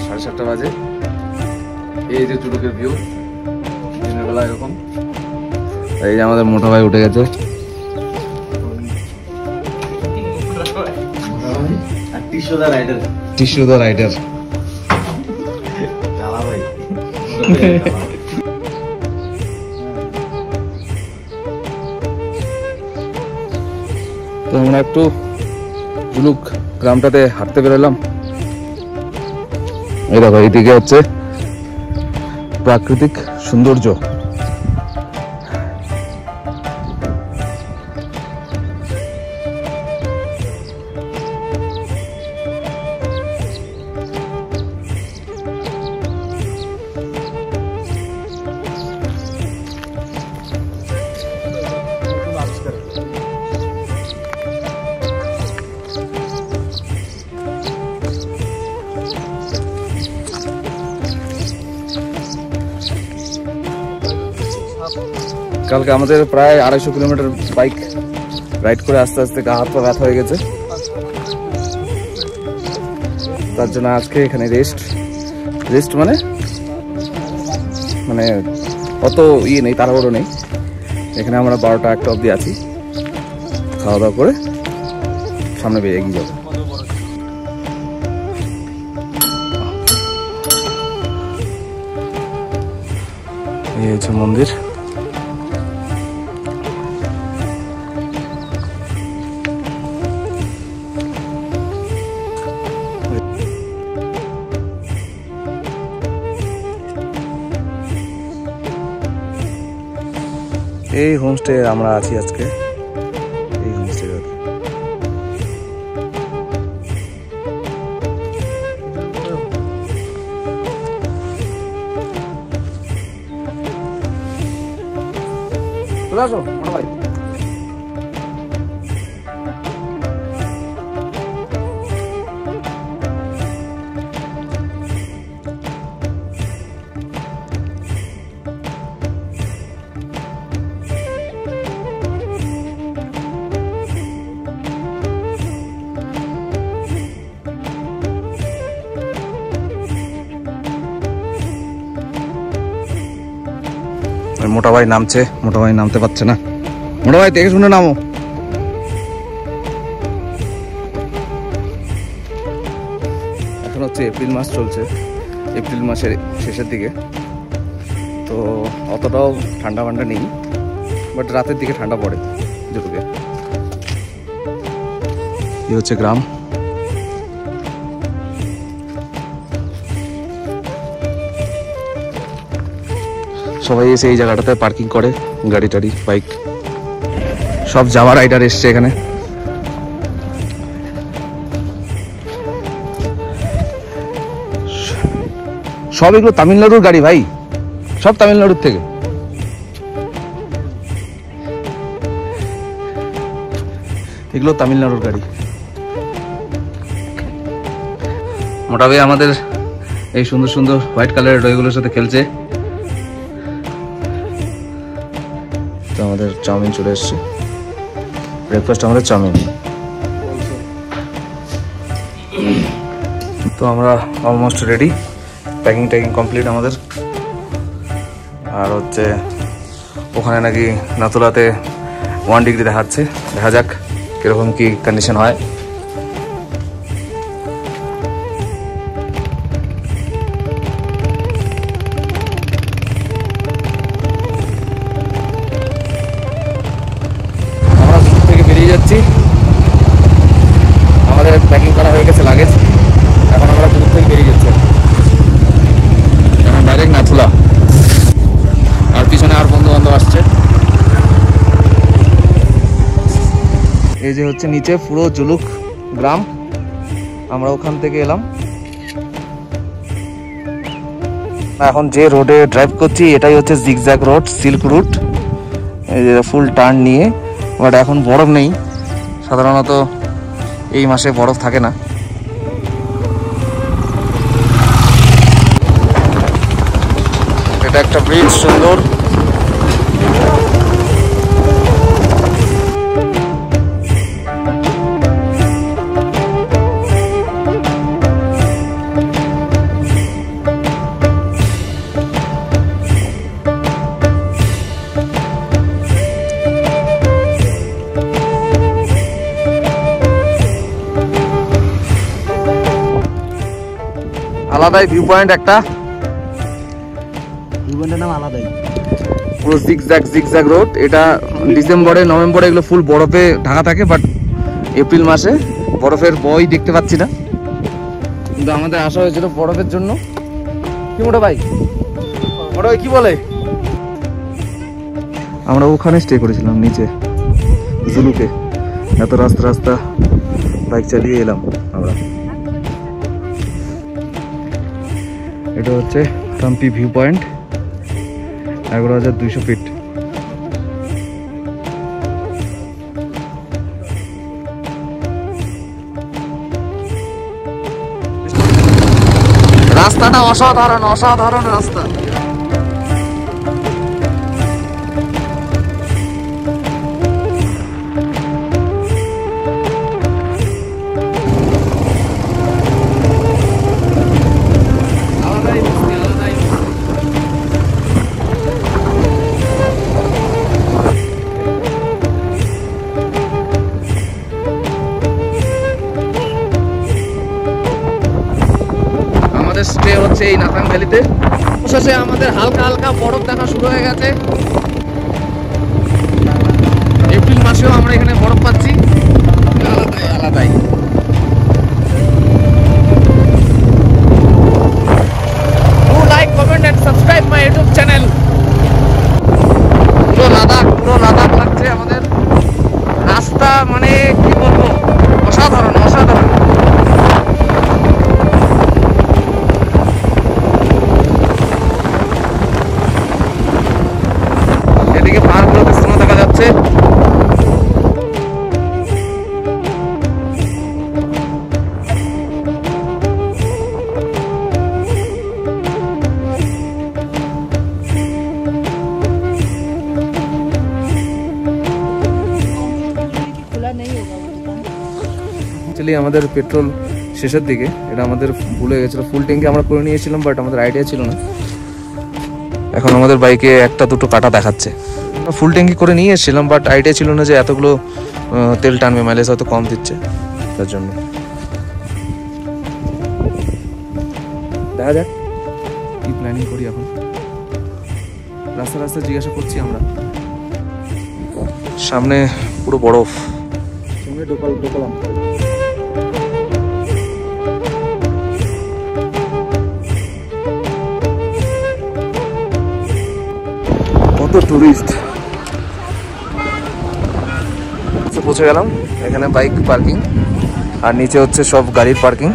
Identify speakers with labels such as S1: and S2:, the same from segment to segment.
S1: 7:30 বাজে। এই যে জুলুকের ভিউ দিনের বেলা এরকম। এই যে আমাদের মোটা ভাই উঠে গেছে। টিস্যু দা রাইডার তো আমরা একটু জুলুক গ্রামটাতে হাঁটতে বেরোলাম। এই দেখো এইদিকে হচ্ছে প্রাকৃতিক সৌন্দর্য। কালকে আমাদের প্রায় 250 কিলোমিটার বাইক রাইড করে আস্তে আস্তে গা হাত পা ব্যথা হয়ে গেছে। তার জন্য আজকে এখানে রেস্ট মানে অত নেই, তাড়াহুড়ো নেই। এখানে আমরা 12টা 1টা অবধি আছি, খাওয়া দাওয়া করে সামনে বেরিয়ে এগিয়ে যাবো। এই হচ্ছে মন্দির। এই হোমস্টে আমরা আছি আজকে। এই হোমস্টে চলে আসো ভাই। মোটা ভাই নামছে, মোটা ভাই নামতে পারছে না। মোটা ভাই দেখে শুনে নামো। এখন হচ্ছে এপ্রিল মাস চলছে, এপ্রিল মাসের শেষের দিকে, তো অতটাও ঠান্ডা ফান্ডা নেই, বাট রাতের দিকে ঠান্ডা পড়ে জুলুকে। এই হচ্ছে গ্রাম। সবাই এসে এই জায়গাটাতে পার্কিং করে গাড়ি টাড়ি বাইক, সব জাভা রাইডার এসছে এখানে। সব এগুলো তামিলনাড়ুর গাড়ি ভাই, সব তামিলনাড়ুর থেকে। এগুলো তামিলনাড়ুর গাড়ি। মোটা ভাই আমাদের এই সুন্দর সুন্দর হোয়াইট কালারের ডয়গুলোর সাথে খেলছে। তো আমাদের চাউমিন চলে এসছে, ব্রেকফাস্ট আমাদের চাউমিন। তো আমরা অলমোস্ট রেডি, প্যাকিং ট্যাকিং কমপ্লিট আমাদের। আর হচ্ছে ওখানে নাকি নাতুলাতে 1 ডিগ্রি দেখাচ্ছে, দেখা যাক কিরকম কি কন্ডিশন হয়। যাচ্ছি, আমাদের প্যাকিং করা হয়ে গেছে লাগেজ। এখন আমরা দূর থেকে বেরিয়ে যাচ্ছি, এখন ডাইরেক্ট নাথুলা। আর পিছনে আর বন্ধু বান্ধব আসছে। এই যে হচ্ছে নিচে পুরো জুলুক গ্রাম, আমরা ওখান থেকে এলাম। এখন যে রোডে ড্রাইভ করছি এটাই হচ্ছে জিগজ্যাগ রোড, সিল্ক রুট। এই যে ফুল টার্ন নিয়ে, বাট এখন বরফ নেই, সাধারণত এই মাসে বরফ থাকে না। এটা একটা ব্রিজ সুন্দর। আলাদাই ভিউ পয়েন্ট একটা,
S2: ভিউ পয়েন্টের নাম আলাদাই।
S1: পুরো জিগজ্যাগ রোড। এটা ডিসেম্বরে নভেম্বরে এগুলো ফুল বরফে ঢাকা থাকে, বাট এপ্রিল মাসে বরফের বই দেখতে পাচ্ছি না, কিন্তু আমাদের আসা হয়েছিল বরফের জন্য। কি মোটা ভাই, মোটা ভাই কি বলে? আমরা ওখানে স্টে করেছিলাম নিচে জুলুকে। এত রাস্তা বাইক চালিয়ে এলাম আমরা। এটা হচ্ছে থাম্পি ভিউ পয়েন্ট, 11,200 ফিট। রাস্তাটা অসাধারণ রাস্তা। স্টে হচ্ছে এই নাথাং ভ্যালিতে। অবশেষে আমাদের হালকা বরফ দেখা শুরু হয়ে গেছে। এপ্রিল মাসেও আমরা এখানে বরফ পাচ্ছি, আলাদাই। Do like, comment and subscribe my YouTube channel. পুরো লাদাখ লাগছে আমাদের রাস্তা, মানে কি বলবো, অসাধারণ। এদিকে পাহাড়গুলোতে স্নো দেখা যাচ্ছে। অ্যাকচুয়ালি আমাদের পেট্রোল শেষের দিকে, এটা আমাদের ভুলে গেছিল। ফুল ট্যাঙ্কি আমরা করে নিয়েছিলাম, বাট আমাদের আইডিয়া ছিল না। এখন আমাদের বাইকে একটা দুটো কাটা দেখাচ্ছে। ফুল ট্যাঙ্কি করে নিয়ে এসেছিলাম, বাট আইডিয়া ছিল না যে এতগুলো তেল টানবে, মাইলেজ হয়তো কম দিচ্ছে, তার জন্য। দেখা যাক কি প্ল্যানিং করি এখন। রাস্তা জিজ্ঞাসা করছি আমরা। সামনে পুরো বরফ, সামনে ঢোকালাম। কত টুরিস্ট। পৌঁছে গেলাম, এখানে বাইক পার্কিং, আর নিচে হচ্ছে সব গাড়ির পার্কিং।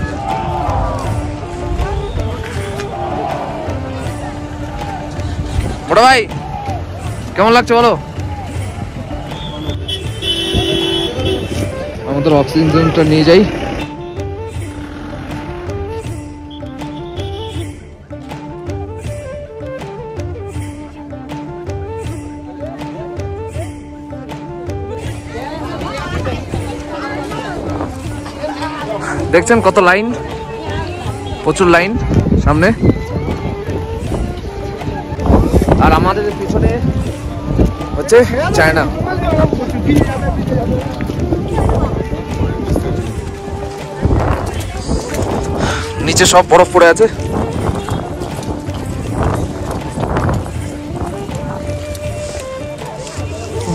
S1: বড় ভাই কেমন লাগছে বলো? আমাদের অক্সিজেনটা নিয়ে যাই। দেখছেন কত লাইন, প্রচুর লাইন সামনে। আর আমাদের পিছনে হচ্ছে চায়না। নিচে সব বরফ পড়ে আছে।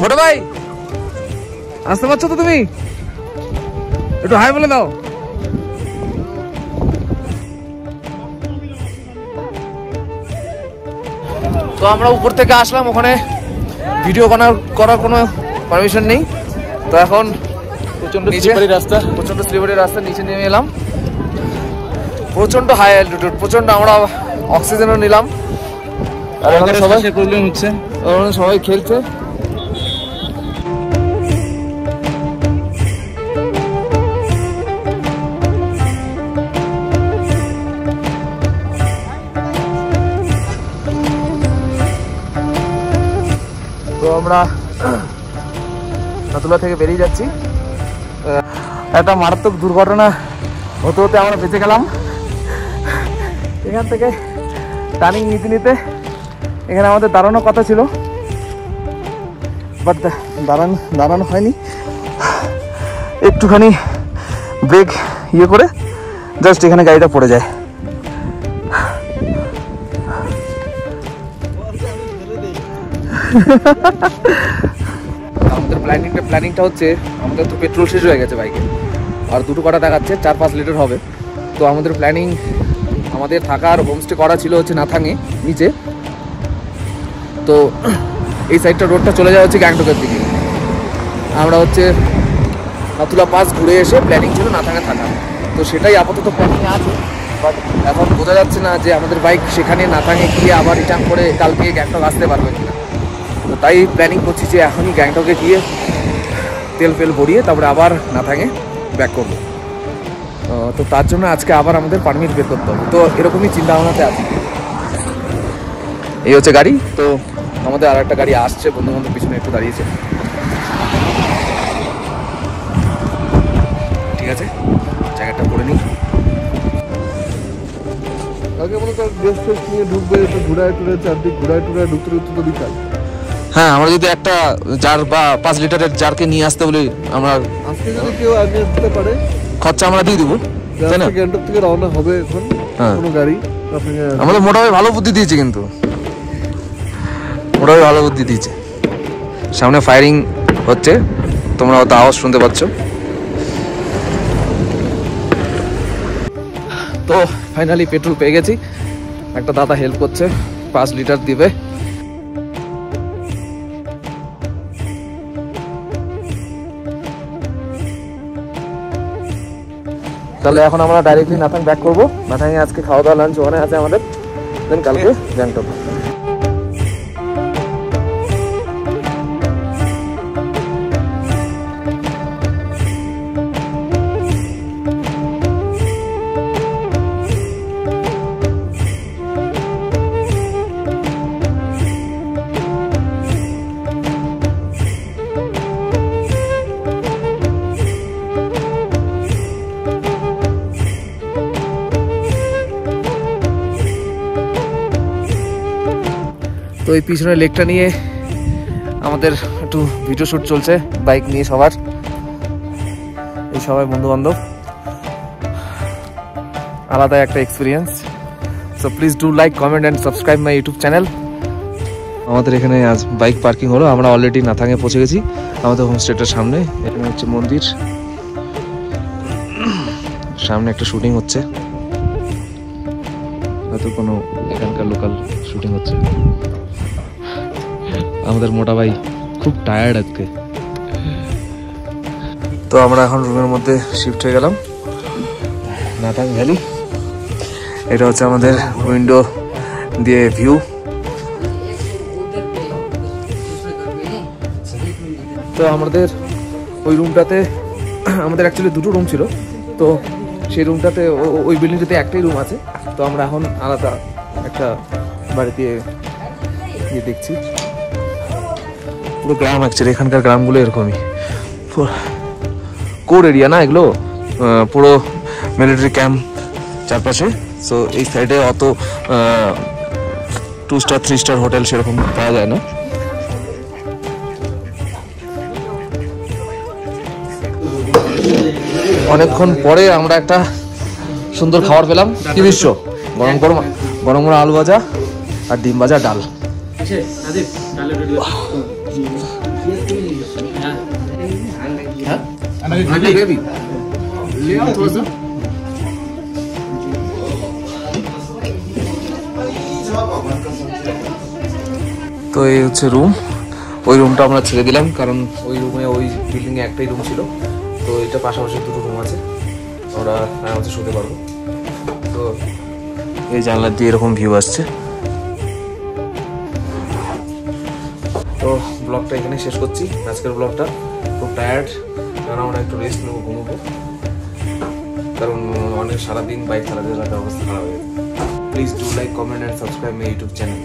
S1: বড় ভাই আসতে পারছো তো তুমি? একটু হাই বলে দাও। তো আমরা উপর থেকে আসলাম, ওখানে ভিডিও করার কোনো পারমিশন নেই। তো এখন প্রচন্ড স্লিপারি রাস্তা, নিচে নেমে এলাম। প্রচন্ড হাই অ্যালটিটিউড, প্রচন্ড। আমরা অক্সিজেনও নিলাম, আর এখানে সবাই প্রবলেম হচ্ছে, সবাই খেলছে। তো আমরা নাতুলা থেকে বেরিয়ে যাচ্ছি। একটা মারাত্মক দুর্ঘটনা হতে হতে আমরা বেঁচে গেলাম। এখান থেকে টার্নিং নিতে এখানে আমাদের দাঁড়ানোর কথা ছিল, বাট দাঁড়ানো হয়নি। একটুখানি ব্রেক ইয়ে করে জাস্ট এখানে গাড়িটা পড়ে যায়। আমাদের প্ল্যানিংটা হচ্ছে, আমাদের তো পেট্রোল শেষ হয়ে গেছে বাইকে, আর দুটো কটা দেখাচ্ছে 4-5 লিটার হবে। তো আমাদের প্ল্যানিং, আমাদের থাকার হোমস্টে করা ছিল হচ্ছে নাথাঙে নিচে। তো এই সাইডটা রোডটা চলে যাওয়া হচ্ছে গ্যাংটকের দিকে। আমরা হচ্ছে নাথুলা পাস ঘুরে এসে প্ল্যানিং ছিল নাথাঙে থাকা, তো সেটাই আপাতত প্ল্যানিংয়ে আছে। বাট এখন বোঝা যাচ্ছে না যে আমাদের বাইক সেখানে নাথাঙে গিয়ে আবার রিটার্ন করে কালকে গ্যাংটক আসতে পারবে কিনা। তো তাই প্ল্যানিং করছি যে এখনই গ্যাংটকে গিয়ে তেল ফেল ভরিয়ে তারপরে আবার নাথাঙে ব্যাক করবো। তো তার জন্য আজকে আবার আমাদের পারমিট বের করতে হবে। তো এরকমই চিন্তা ভাবনাতে আছে। এই হচ্ছে গাড়ি। তো আমাদের আর একটা গাড়ি আসছে, বন্ধু বান্ধব পিছনে একটু দাঁড়িয়েছে। ঠিক আছে, জায়গাটা করে নিই।
S2: আগে মনে কর গেস্ট ফেস্ট নিয়ে ঢুকবে, একটু ঘুরায় টুরে চারদিক ঘুরায় টুরায় ঢুকতে ঢুকতে তো বিকাল।
S1: হ্যাঁ, আমরা যদি একটা জার বা 5 লিটারের জারকে নিয়ে আসতে বলি, আমরা
S2: আজকে যদি কেউ আগে আসতে পারে
S1: খরচা আমরা দিয়ে দেবো, তাই না?
S2: গ্যাংটক থেকে রওনা হবে এখন কোনো গাড়ি,
S1: আমাদের মোটামুটি ভালো বুদ্ধি দিয়েছে, কিন্তু মোটামুটি ভালো বুদ্ধি দিয়েছে। সামনে ফায়ারিং হচ্ছে, তোমরা হয়তো আওয়াজ শুনতে পাচ্ছ। তো ফাইনালি পেট্রোল পেয়ে গেছি। একটা দাদা হেল্প করছে, 5 লিটার দিবে। তাহলে এখন আমরা ডাইরেক্টলি নাথাং ব্যাক করবো। নাথাঙে আজকে খাওয়া দাওয়া লাঞ্চ ওখানে আছে আমাদের, দেন কালকে গ্যাংটক। তো এই পিছনের লেকটা নিয়ে আমাদের একটু ভিডিও শ্যুট চলছে, বাইক নিয়ে সবার, এই সবাই বন্ধু বান্ধব। আলাদা একটা experience. So please do like, comment and subscribe my YouTube channel. আমাদের এখানে আজ বাইক পার্কিং হলো, আমরা অলরেডি নাথাঙে পৌঁছে গেছি আমাদের হোমস্টেটার সামনে। এখানে হচ্ছে মন্দির, সামনে একটা শুটিং হচ্ছে, হয়তো কোনো এখানকার লোকাল শুটিং হচ্ছে। আমাদের মোটা ভাই খুব টায়ার্ড আজকে। তো আমরা এখন রুমের মধ্যে শিফট হয়ে গেলাম। নাথাং ভ্যালি, এটা হচ্ছে আমাদের উইন্ডো দিয়ে ভিউ। তো আমাদের ওই রুমটাতে, আমাদের অ্যাকচুয়ালি দুটো রুম ছিল, তো সেই রুমটাতে ওই বিল্ডিংটাতে একটাই রুম আছে। তো আমরা এখন আলাদা একটা বাড়িতে গিয়ে দেখছি। পুরো গ্রাম অ্যাকচুয়ালি, এখানকার গ্রামগুলো এরকমই, কোর এরিয়া না এগুলো, পুরো মিলিটারি ক্যাম্প চারপাশে। সো এই সাইডে অত 2 স্টার 3 স্টার হোটেল সেরকম পাওয়া যায় না। অনেকক্ষণ পরে আমরা একটা সুন্দর খাবার পেলাম। কি বিশ্ব, গরম গরম গরম গরম আলু ভাজা আর ডিম ভাজা, ডাল। তো এই হচ্ছে রুম। ওই রুমটা আমরা ছেড়ে দিলাম, কারণ ওই রুমে, ওই বিল্ডিং এ একটাই রুম ছিল। তো এটা পাশাপাশি দুটো রুম আছে, আমরা আরামসে শুতে পারবো। তো এই জানলা দিয়ে এরকম ভিউ আসছে। তো ব্লগটা এখানে শেষ করছি, আজকের ব্লগটা। খুব টায়ার্ড, কারণ আমরা একটু রেস্ট নেবো, ঘুমবো, কারণ অনেক সারাদিন বাইক চালাতে চালাতে অবস্থা খারাপ হয়ে গেছে। Please do like, comment and subscribe my YouTube channel.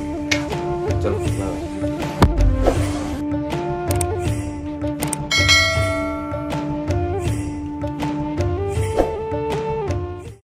S1: চলো, বাই।